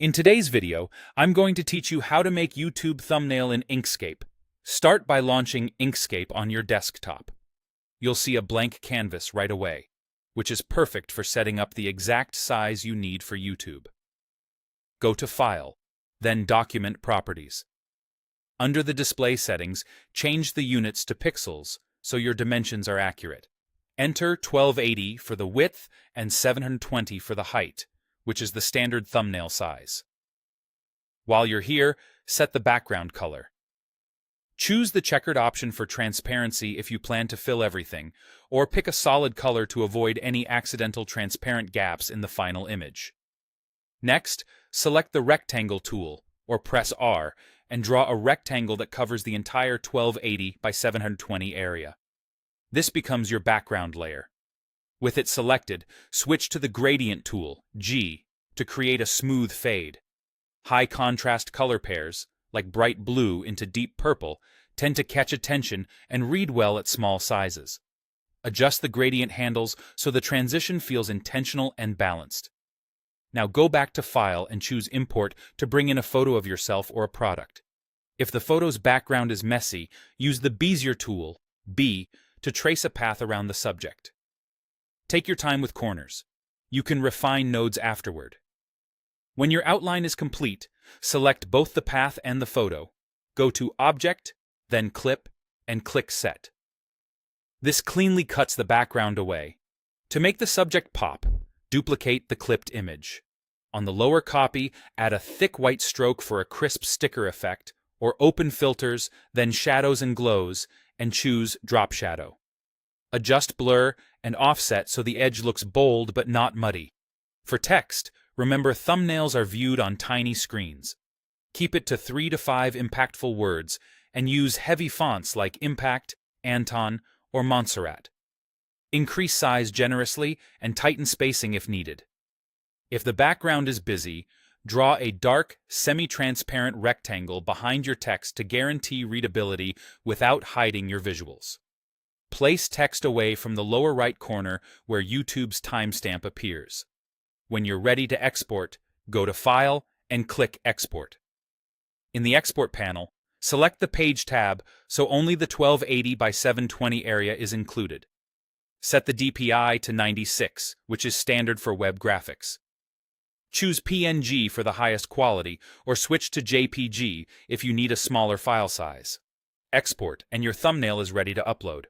In today's video, I'm going to teach you how to make YouTube thumbnail in Inkscape. Start by launching Inkscape on your desktop. You'll see a blank canvas right away, which is perfect for setting up the exact size you need for YouTube. Go to File, then Document Properties. Under the display settings, change the units to pixels so your dimensions are accurate. Enter 1280 for the width and 720 for the height, which is the standard thumbnail size. While you're here, set the background color. Choose the checkered option for transparency if you plan to fill everything, or pick a solid color to avoid any accidental transparent gaps in the final image. Next, select the Rectangle tool, or press R, and draw a rectangle that covers the entire 1280 by 720 area. This becomes your background layer. With it selected, switch to the Gradient tool, G, to create a smooth fade. High contrast color pairs, like bright blue into deep purple, tend to catch attention and read well at small sizes. Adjust the gradient handles so the transition feels intentional and balanced. Now go back to File and choose Import to bring in a photo of yourself or a product. If the photo's background is messy, use the Bezier tool, B, to trace a path around the subject. Take your time with corners. You can refine nodes afterward. When your outline is complete, select both the path and the photo. Go to Object, then Clip, and click Set. This cleanly cuts the background away. To make the subject pop, duplicate the clipped image. On the lower copy, add a thick white stroke for a crisp sticker effect, or open filters, then shadows and glows, and choose Drop Shadow. Adjust blur and offset so the edge looks bold but not muddy. For text, remember thumbnails are viewed on tiny screens. Keep it to 3 to 5 impactful words and use heavy fonts like Impact, Anton, or Montserrat. Increase size generously and tighten spacing if needed. If the background is busy, draw a dark, semi-transparent rectangle behind your text to guarantee readability without hiding your visuals. Place text away from the lower right corner where YouTube's timestamp appears. When you're ready to export, go to File and click Export. In the Export panel, select the Page tab so only the 1280 by 720 area is included. Set the DPI to 96, which is standard for web graphics. Choose PNG for the highest quality, or switch to JPG if you need a smaller file size. Export, and your thumbnail is ready to upload.